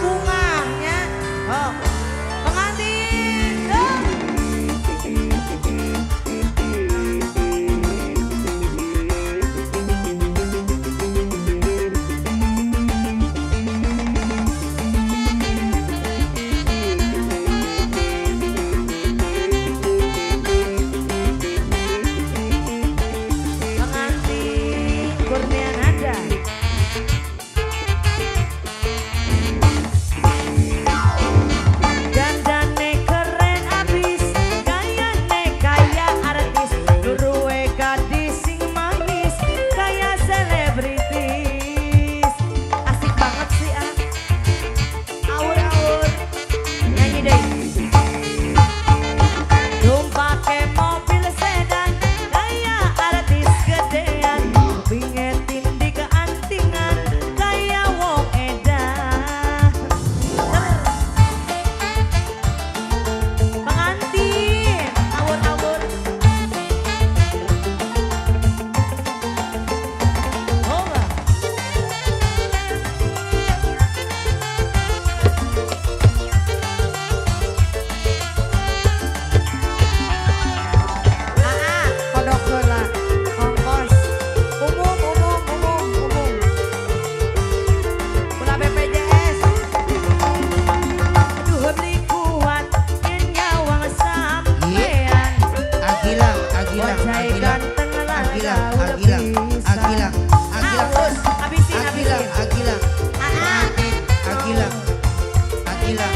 bunganya. Oh, pengantin. Oh. Pengantin Kurnia Nada. Dandane keren abis, gayane kaya artis, duruwe gadis sing manis, kaya selebritis. Asik banget sih ah, awur-awur, nyanyi deh. Tumpake mobil sedan, kaya artis gedean, bingetin di keantingan, kaya wong edan. Pengantin, awur-awur. Oh enggak? Kodok heula. Ongkos. Umum. Ulah BPJS. Aduh beli kuat, yen nyawang sampean. Agilang, Wajah ganteng lah Agilang, udah Agilang, bisa. Agilang, Agilang, Aus, habisin. Agilang, Agilang, Agilang, Agilang.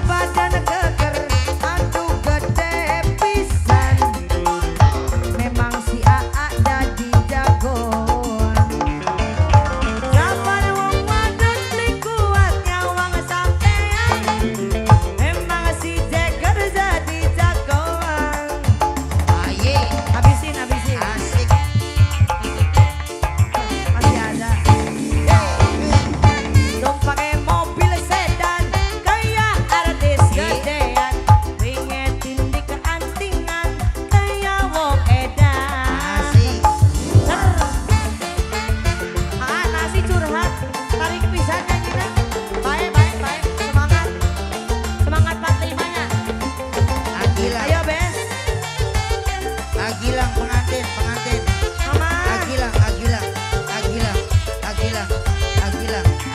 Badan geger, aduh gede pisan. Memang si Aa jadi jagoan. Sabar wong wadon beli kuat nyawang sampean. Memang si Jagger jadi jagoan. Aye, Habisin. asik. Masih ada. Dong pakai mobil sedan, kaya artis gedean, bingetin di keantingan, kaya wong edan. Asik. Nasi curhat, tarik pisan nyanyinya. Baik. Semangat 45-nya. Agilang, Ayo Bes, Agilang, pengantin. Mama. Agilang.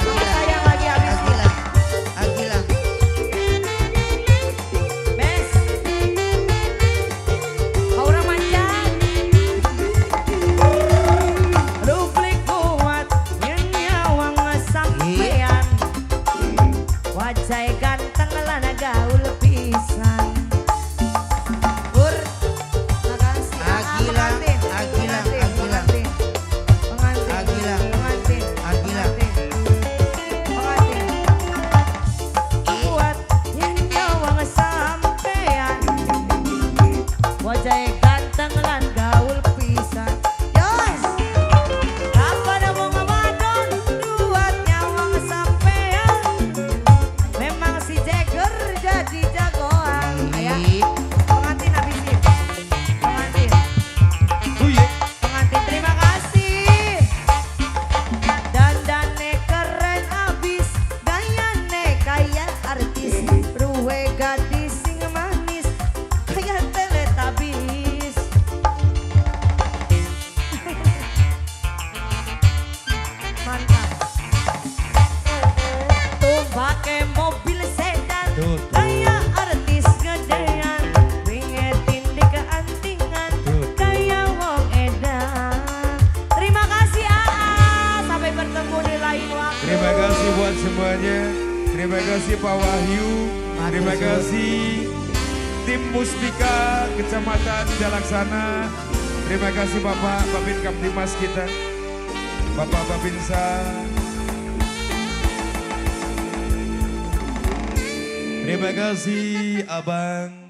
Mama sayang lagi habis. Agilang. Bes, kau orang manjang. Ruplik kuat, yang nyawang sampean. Wajah ganteng lana gaul pisan. Pur, makasih. Agilang. Kuat, yang nyawang sampean. Wajah ganteng lan gaul pisan. Yos, kapan mau ngawadon duat nyawang sampean. Memang si Jagger jadi jagoan. Ayah, pengantin habisin. Pengantin, terima kasih. Dandane keren abis, gayane kaya artis, ruwe gadis sing manis, kaya teletabis. Mantap. Tumpake mobil sedan, kaya artis gedean, bingetin di keantingan, kaya wong edan. Terima kasih Aa, sampai bertemu di lain waktu. Terima kasih buat semuanya. Terima kasih Pak Wahyu. Terima kasih tim Muspika Kecamatan Jalaksana. Terima kasih Bapak Babin Kamtimas kita, Bapak Babinsa. Terima kasih Abang